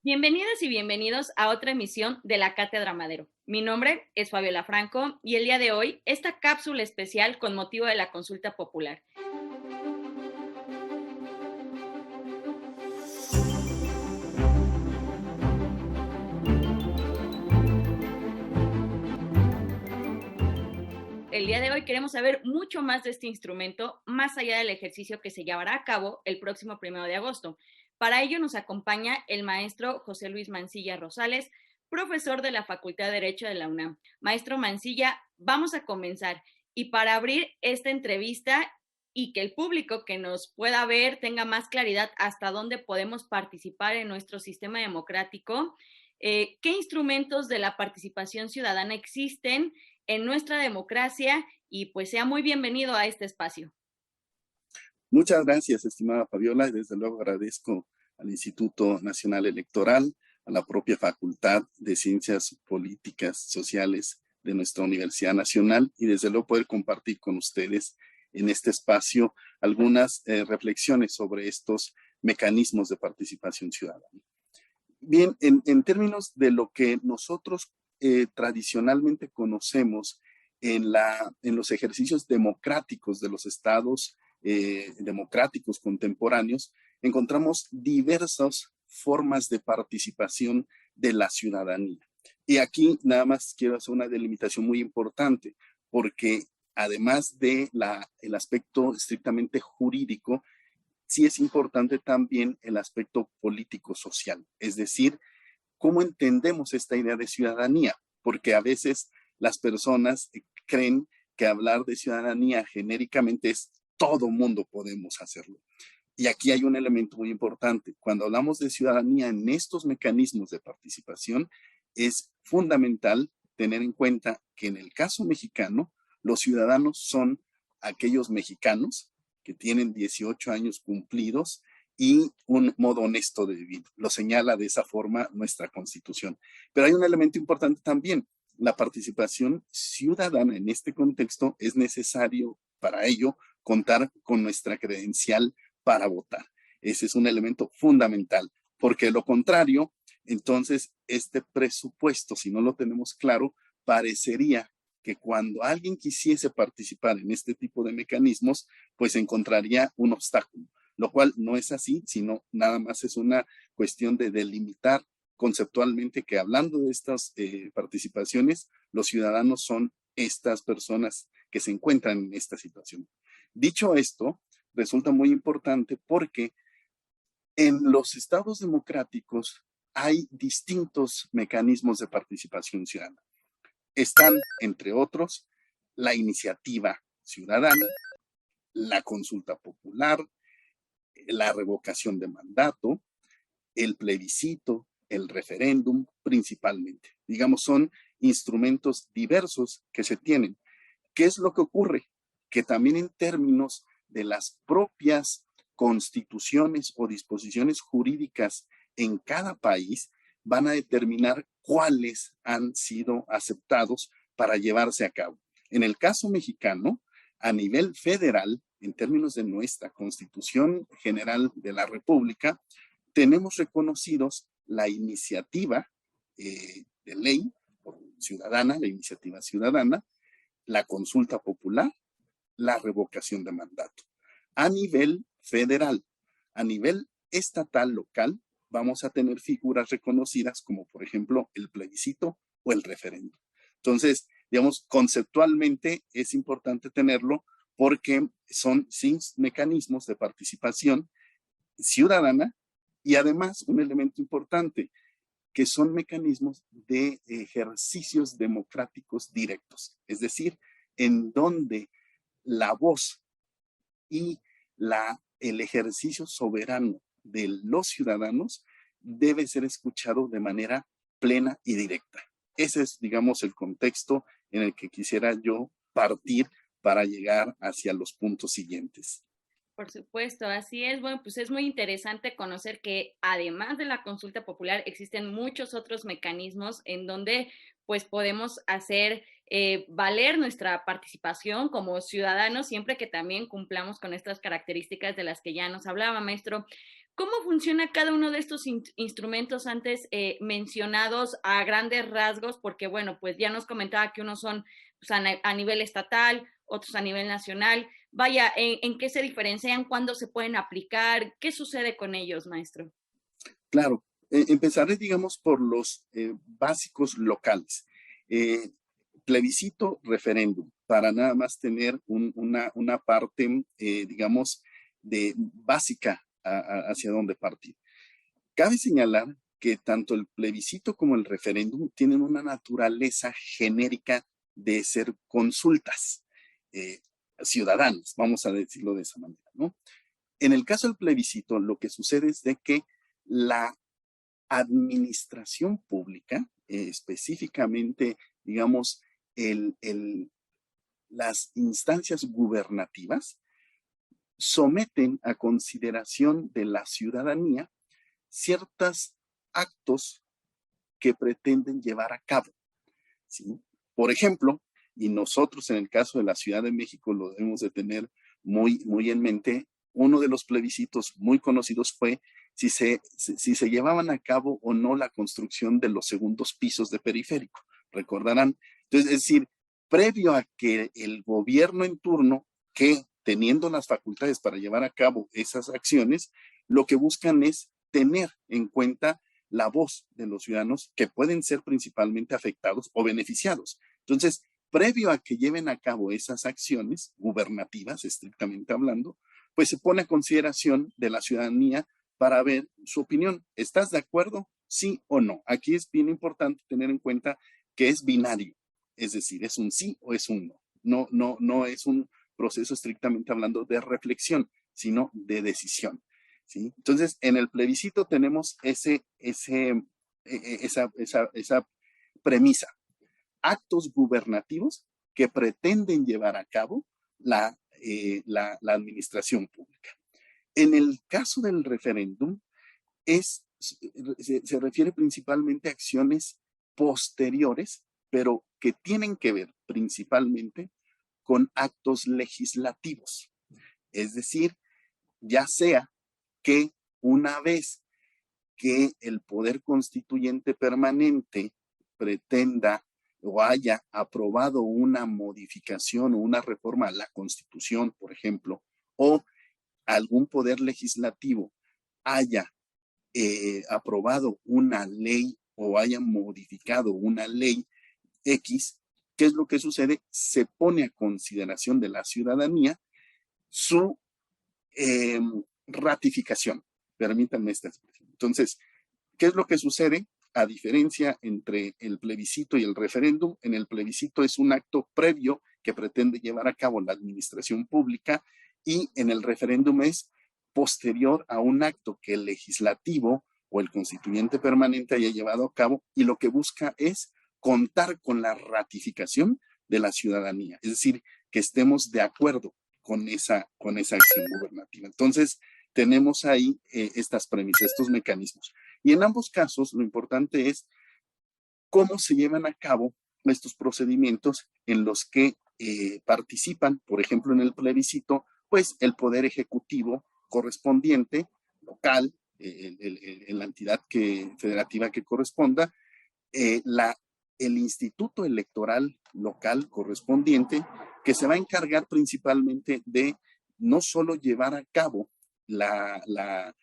Bienvenidas y bienvenidos a otra emisión de la Cátedra Madero. Mi nombre es Fabiola Franco y el día de hoy esta cápsula especial con motivo de la consulta popular. El día de hoy queremos saber mucho más de este instrumento, más allá del ejercicio que se llevará a cabo el próximo 1 de agosto. Para ello nos acompaña el maestro José Luis Mancilla Rosales, profesor de la Facultad de Derecho de la UNAM. Maestro Mancilla, vamos a comenzar. Y para abrir esta entrevista y que el público que nos pueda ver tenga más claridad hasta dónde podemos participar en nuestro sistema democrático, ¿qué instrumentos de la participación ciudadana existen en nuestra democracia? Y pues sea muy bienvenido a este espacio. Muchas gracias, estimada Fabiola, y desde luego agradezco al Instituto Nacional Electoral, a la propia Facultad de Ciencias Políticas Sociales de nuestra Universidad Nacional y desde luego poder compartir con ustedes en este espacio algunas reflexiones sobre estos mecanismos de participación ciudadana. Bien, en términos de lo que nosotros tradicionalmente conocemos en los ejercicios democráticos de los estados democráticos contemporáneos, encontramos diversas formas de participación de la ciudadanía. Y aquí nada más quiero hacer una delimitación muy importante, porque además de el aspecto estrictamente jurídico, sí es importante también el aspecto político-social, es decir, cómo entendemos esta idea de ciudadanía, porque a veces las personas creen que hablar de ciudadanía genéricamente es todo mundo podemos hacerlo. Y aquí hay un elemento muy importante. Cuando hablamos de ciudadanía en estos mecanismos de participación, es fundamental tener en cuenta que en el caso mexicano, los ciudadanos son aquellos mexicanos que tienen 18 años cumplidos y un modo honesto de vivir. Lo señala de esa forma nuestra Constitución. Pero hay un elemento importante también. La participación ciudadana en este contexto es necesario para ello contar con nuestra credencial para votar. Ese es un elemento fundamental, porque de lo contrario, entonces este presupuesto, si no lo tenemos claro, parecería que cuando alguien quisiese participar en este tipo de mecanismos, pues encontraría un obstáculo, lo cual no es así, sino nada más es una cuestión de delimitar conceptualmente que hablando de estas participaciones, los ciudadanos son estas personas que se encuentran en esta situación. Dicho esto, resulta muy importante porque en los estados democráticos hay distintos mecanismos de participación ciudadana. Están, entre otros, la iniciativa ciudadana, la consulta popular, la revocación de mandato, el plebiscito, el referéndum, principalmente. Digamos, son instrumentos diversos que se tienen. ¿Qué es lo que ocurre? Que también en términos de las propias constituciones o disposiciones jurídicas en cada país, van a determinar cuáles han sido aceptados para llevarse a cabo. En el caso mexicano, a nivel federal, en términos de nuestra Constitución General de la República, tenemos reconocidos la iniciativa de ley ciudadana, la iniciativa ciudadana, la consulta popular, la revocación de mandato. A nivel federal, a nivel estatal, local, vamos a tener figuras reconocidas como, por ejemplo, el plebiscito o el referéndum. Entonces, digamos, conceptualmente es importante tenerlo porque son 6 mecanismos de participación ciudadana y además un elemento importante, que son mecanismos de ejercicios democráticos directos, es decir, en donde la voz y el ejercicio soberano de los ciudadanos debe ser escuchado de manera plena y directa. Ese es, digamos, el contexto en el que quisiera yo partir para llegar hacia los puntos siguientes. Por supuesto, así es. Bueno, pues es muy interesante conocer que además de la consulta popular existen muchos otros mecanismos en donde pues podemos hacer valer nuestra participación como ciudadanos siempre que también cumplamos con estas características de las que ya nos hablaba, maestro. ¿Cómo funciona cada uno de estos instrumentos antes mencionados a grandes rasgos? Porque, bueno, pues ya nos comentaba que unos son pues, a nivel estatal, otros a nivel nacional. Vaya, ¿en qué se diferencian? ¿Cuándo se pueden aplicar? ¿Qué sucede con ellos, maestro? Claro, empezaré, digamos, por los básicos locales. Eh, Plebiscito, referéndum, para nada más tener una parte, digamos, de básica hacia dónde partir. Cabe señalar que tanto el plebiscito como el referéndum tienen una naturaleza genérica de ser consultas ciudadanas, vamos a decirlo de esa manera, ¿no? En el caso del plebiscito, lo que sucede es de que la administración pública, específicamente, digamos, las instancias gubernativas, someten a consideración de la ciudadanía ciertos actos que pretenden llevar a cabo, ¿sí? Por ejemplo, y nosotros en el caso de la Ciudad de México lo debemos de tener muy en mente, uno de los plebiscitos muy conocidos fue si se llevaban a cabo o no la construcción de los segundos pisos de periférico. Recordarán. Entonces, es decir, previo a que el gobierno en turno, que teniendo las facultades para llevar a cabo esas acciones, lo que buscan es tener en cuenta la voz de los ciudadanos que pueden ser principalmente afectados o beneficiados. Entonces, previo a que lleven a cabo esas acciones gubernativas, estrictamente hablando, pues se pone a consideración de la ciudadanía para ver su opinión. ¿Estás de acuerdo? Sí o no. Aquí es bien importante tener en cuenta que es binario, es decir, es un sí o es un no. No es un proceso estrictamente hablando de reflexión, sino de decisión. ¿Sí? Entonces, en el plebiscito tenemos esa premisa. Actos gubernativos que pretenden llevar a cabo la administración pública. En el caso del referéndum, se refiere principalmente a acciones posteriores, pero que tienen que ver principalmente con actos legislativos. Es decir, ya sea que una vez que el poder constituyente permanente pretenda o haya aprobado una modificación o una reforma a la Constitución, por ejemplo, o algún poder legislativo haya aprobado una ley o haya modificado una ley X, ¿qué es lo que sucede? Se pone a consideración de la ciudadanía su ratificación. Permítanme esta expresión. Entonces, ¿qué es lo que sucede? A diferencia entre el plebiscito y el referéndum, en el plebiscito es un acto previo que pretende llevar a cabo la administración pública y en el referéndum es posterior a un acto que el legislativo o el constituyente permanente haya llevado a cabo y lo que busca es contar con la ratificación de la ciudadanía, es decir, que estemos de acuerdo con esa acción gubernativa. Entonces, tenemos ahí estas premisas, estos mecanismos. Y en ambos casos, lo importante es cómo se llevan a cabo estos procedimientos en los que participan, por ejemplo, en el plebiscito, pues el poder ejecutivo correspondiente, local, en la entidad federativa que corresponda, el instituto electoral local correspondiente, que se va a encargar principalmente de no solo llevar a cabo la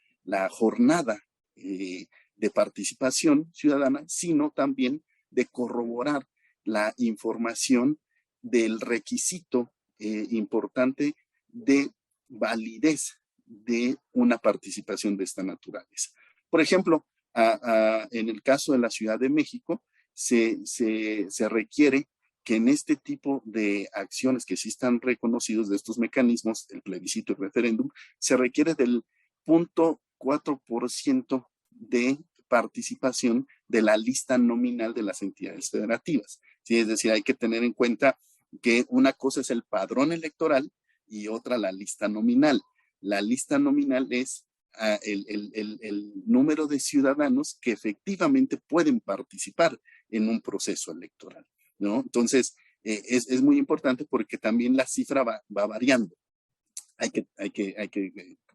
jornada de participación ciudadana, sino también de corroborar la información del requisito importante de validez de una participación de esta naturaleza. Por ejemplo, en el caso de la Ciudad de México, se requiere que en este tipo de acciones que sí están reconocidos de estos mecanismos, el plebiscito y referéndum, se requiere del 0.4% de participación de la lista nominal de las entidades federativas. ¿Sí? Es decir, hay que tener en cuenta que una cosa es el padrón electoral y otra la lista nominal. La lista nominal es el número de ciudadanos que efectivamente pueden participar en un proceso electoral, ¿no? Entonces, es muy importante porque también la cifra va variando. Hay que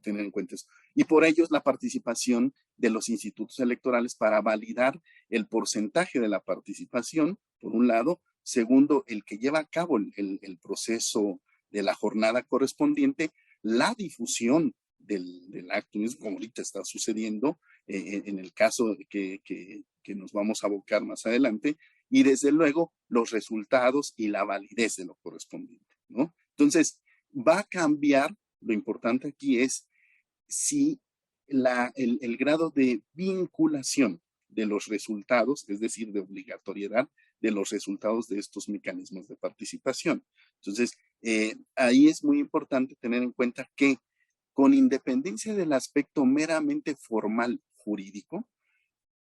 tener en cuenta eso. Y por ello es la participación de los institutos electorales para validar el porcentaje de la participación, por un lado. Segundo, el que lleva a cabo el proceso de la jornada correspondiente, la difusión del acto, como ahorita está sucediendo, en el caso que nos vamos a abocar más adelante, y desde luego los resultados y la validez de lo correspondiente, ¿no? Entonces, va a cambiar, lo importante aquí es si el grado de vinculación de los resultados, es decir, de obligatoriedad de los resultados de estos mecanismos de participación. Entonces, ahí es muy importante tener en cuenta que con independencia del aspecto meramente formal jurídico,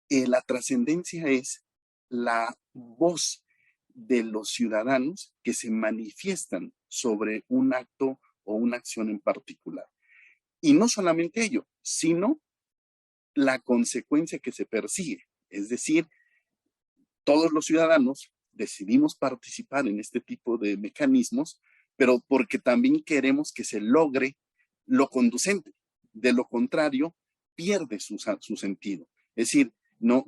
la trascendencia es la voz de los ciudadanos que se manifiestan sobre un acto o una acción en particular. Y no solamente ello, sino la consecuencia que se persigue. Es decir, todos los ciudadanos decidimos participar en este tipo de mecanismos, pero porque también queremos que se logre lo conducente. De lo contrario, pierde su sentido. Es decir, no,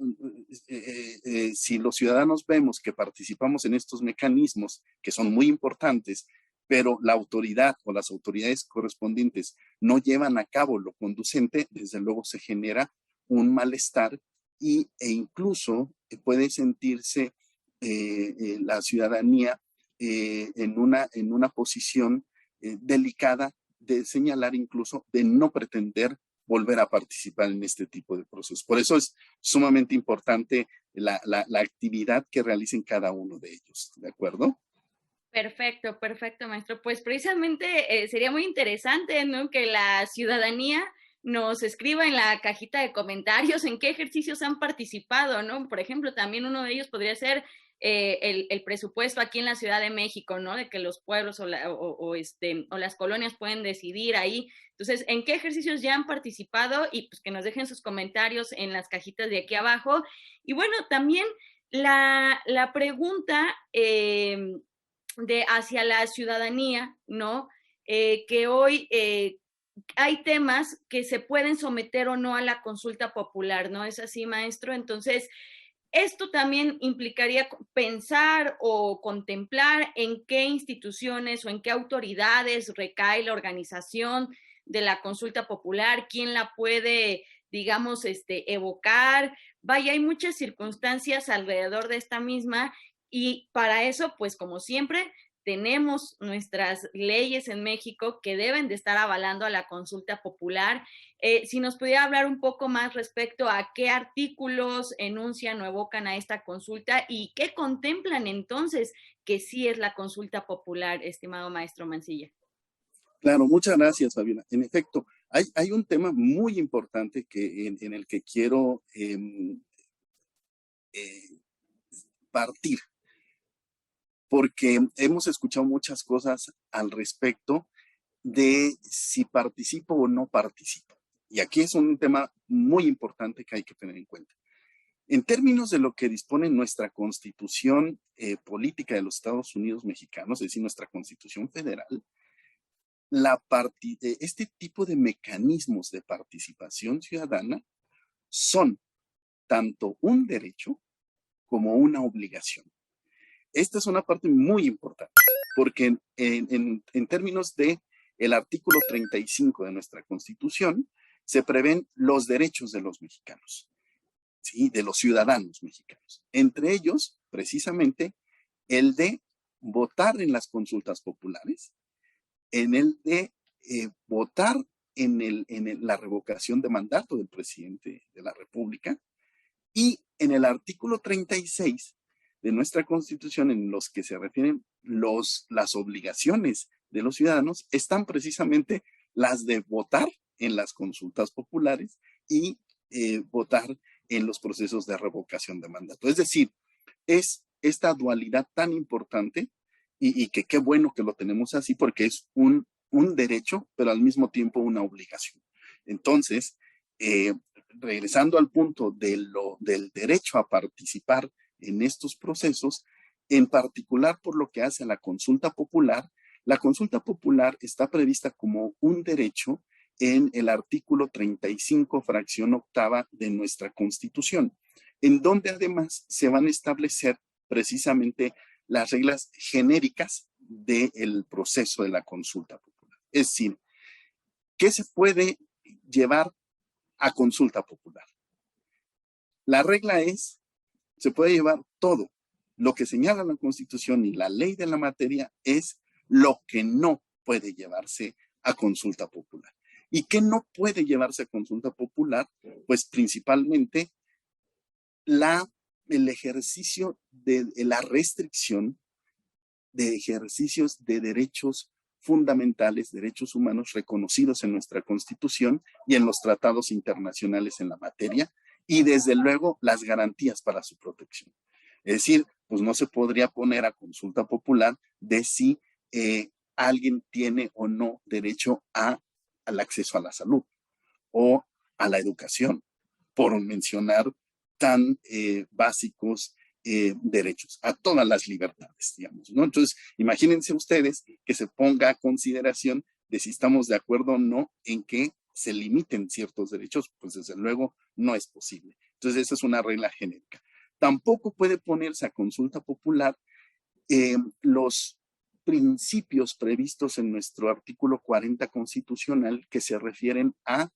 si los ciudadanos vemos que participamos en estos mecanismos, que son muy importantes, pero la autoridad o las autoridades correspondientes no llevan a cabo lo conducente, desde luego se genera un malestar e incluso puede sentirse la ciudadanía en una posición delicada de señalar, incluso de no pretender volver a participar en este tipo de procesos. Por eso es sumamente importante la actividad que realicen cada uno de ellos, ¿de acuerdo? Perfecto, perfecto, maestro. Pues precisamente sería muy interesante, ¿no?, que la ciudadanía nos escriba en la cajita de comentarios en qué ejercicios han participado, ¿no? Por ejemplo, también uno de ellos podría ser el presupuesto aquí en la Ciudad de México, ¿no? De que los pueblos o las colonias pueden decidir ahí. Entonces, ¿en qué ejercicios ya han participado? Y pues que nos dejen sus comentarios en las cajitas de aquí abajo. Y bueno, también la pregunta de hacia la ciudadanía, ¿no? Que hoy hay temas que se pueden someter o no a la consulta popular, ¿no? ¿Es así, maestro? Entonces, esto también implicaría pensar o contemplar en qué instituciones o en qué autoridades recae la organización de la consulta popular, quién la puede, digamos, evocar. Vaya, hay muchas circunstancias alrededor de esta misma y para eso, pues como siempre, tenemos nuestras leyes en México que deben de estar avalando a la consulta popular. Si nos pudiera hablar un poco más respecto a qué artículos enuncian o evocan a esta consulta y qué contemplan entonces que sí es la consulta popular, estimado maestro Mancilla. Claro, muchas gracias, Fabiola. En efecto, hay un tema muy importante en el que quiero partir, porque hemos escuchado muchas cosas al respecto de si participo o no participo. Y aquí es un tema muy importante que hay que tener en cuenta. En términos de lo que dispone nuestra Constitución Política de los Estados Unidos Mexicanos, es decir, nuestra Constitución Federal, este tipo de mecanismos de participación ciudadana son tanto un derecho como una obligación. Esta es una parte muy importante, porque en términos de el artículo 35 de nuestra Constitución, se prevén los derechos de los mexicanos, ¿sí? De los ciudadanos mexicanos. Entre ellos, precisamente, el de votar en las consultas populares, en el de votar en la revocación de mandato del presidente de la República, y en el artículo 36 de nuestra Constitución, en los que se refieren las obligaciones de los ciudadanos, están precisamente las de votar en las consultas populares y votar en los procesos de revocación de mandato. Es decir, es esta dualidad tan importante y que qué bueno que lo tenemos así, porque es un derecho, pero al mismo tiempo una obligación. Entonces, regresando al punto del derecho a participar en estos procesos, en particular por lo que hace a la consulta popular está prevista como un derecho en el artículo 35, fracción octava de nuestra Constitución, en donde además se van a establecer precisamente las reglas genéricas del proceso de la consulta popular. Es decir, ¿qué se puede llevar a consulta popular? La regla es, se puede llevar todo. Lo que señala la Constitución y la ley de la materia es lo que no puede llevarse a consulta popular. ¿Y qué no puede llevarse a consulta popular? Pues principalmente el ejercicio de la restricción de ejercicios de derechos fundamentales, derechos humanos reconocidos en nuestra Constitución y en los tratados internacionales en la materia, y desde luego las garantías para su protección. Es decir, pues no se podría poner a consulta popular de si alguien tiene o no derecho al acceso a la salud o a la educación, por mencionar tan básicos derechos, a todas las libertades, digamos, ¿no? Entonces, imagínense ustedes que se ponga a consideración de si estamos de acuerdo o no en que se limiten ciertos derechos, pues desde luego no es posible. Entonces, esa es una regla genérica. Tampoco puede ponerse a consulta popular los principios previstos en nuestro artículo 40 constitucional que se refieren a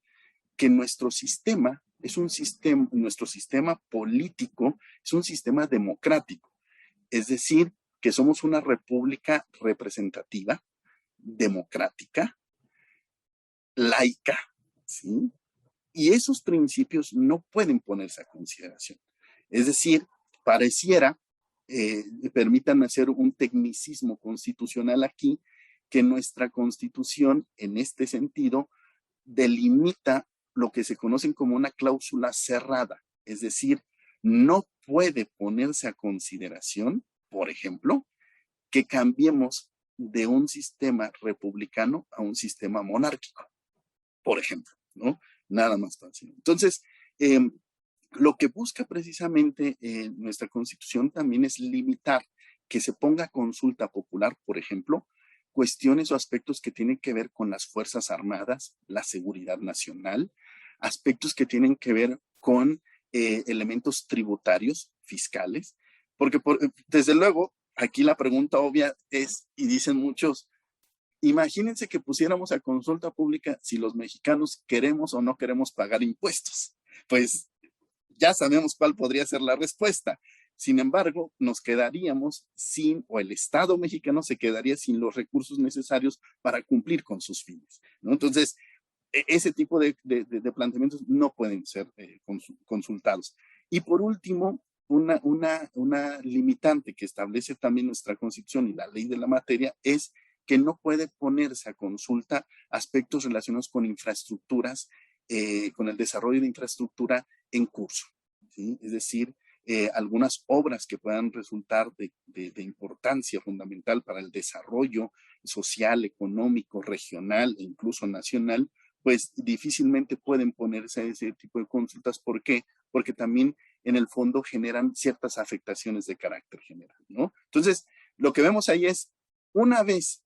que nuestro sistema nuestro sistema político es un sistema democrático, es decir, que somos una república representativa, democrática, laica, ¿sí? Y esos principios no pueden ponerse a consideración. Es decir, pareciera, permítanme hacer un tecnicismo constitucional aquí, que nuestra Constitución, en este sentido, delimita lo que se conocen como una cláusula cerrada, es decir, no puede ponerse a consideración, por ejemplo, que cambiemos de un sistema republicano a un sistema monárquico, por ejemplo, ¿no? Nada más fácil. Entonces, lo que busca precisamente nuestra Constitución también es limitar que se ponga a consulta popular, por ejemplo, cuestiones o aspectos que tienen que ver con las Fuerzas Armadas, la seguridad nacional, aspectos que tienen que ver con elementos tributarios, fiscales, porque desde luego, aquí la pregunta obvia es, y dicen muchos, imagínense que pusiéramos a consulta pública si los mexicanos queremos o no queremos pagar impuestos. Pues ya sabemos cuál podría ser la respuesta. Sin embargo, nos quedaríamos sin, o el Estado mexicano se quedaría sin los recursos necesarios para cumplir con sus fines, ¿no? Entonces, ese tipo de planteamientos no pueden ser consultados. Y por último, una limitante que establece también nuestra Constitución y la ley de la materia es que no puede ponerse a consulta aspectos relacionados con infraestructuras, con el desarrollo de infraestructura en curso, ¿sí? Es decir, algunas obras que puedan resultar de importancia fundamental para el desarrollo social, económico, regional e incluso nacional, pues difícilmente pueden ponerse a ese tipo de consultas. ¿Por qué? Porque también en el fondo generan ciertas afectaciones de carácter general, ¿no? Entonces, lo que vemos ahí es, una vez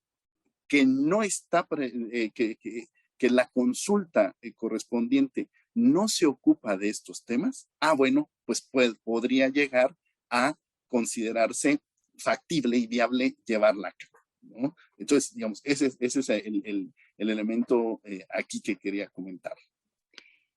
que no está, que la consulta correspondiente no se ocupa de estos temas, bueno, pues podría llegar a considerarse factible y viable llevarla a cabo, ¿no? Entonces, digamos, ese es el elemento aquí que quería comentar.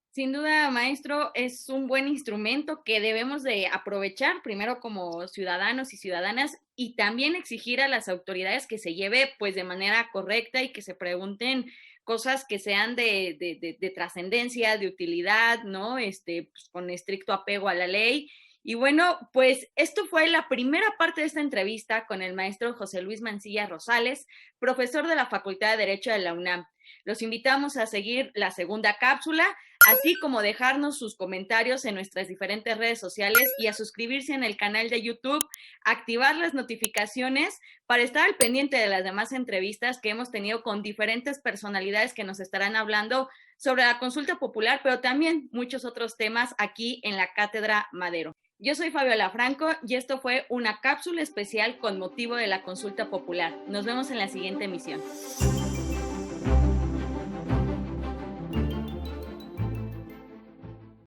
Sin duda, maestro, es un buen instrumento que debemos de aprovechar primero como ciudadanos y ciudadanas y también exigir a las autoridades que se lleve pues de manera correcta y que se pregunten cosas que sean de trascendencia, de utilidad, ¿no? Pues, con estricto apego a la ley. Y bueno, pues esto fue la primera parte de esta entrevista con el maestro José Luis Mancilla Rosales, profesor de la Facultad de Derecho de la UNAM. Los invitamos a seguir la segunda cápsula, así como dejarnos sus comentarios en nuestras diferentes redes sociales y a suscribirse en el canal de YouTube, activar las notificaciones para estar al pendiente de las demás entrevistas que hemos tenido con diferentes personalidades que nos estarán hablando sobre la consulta popular, pero también muchos otros temas aquí en la Cátedra Madero. Yo soy Fabiola Franco y esto fue una cápsula especial con motivo de la consulta popular. Nos vemos en la siguiente emisión.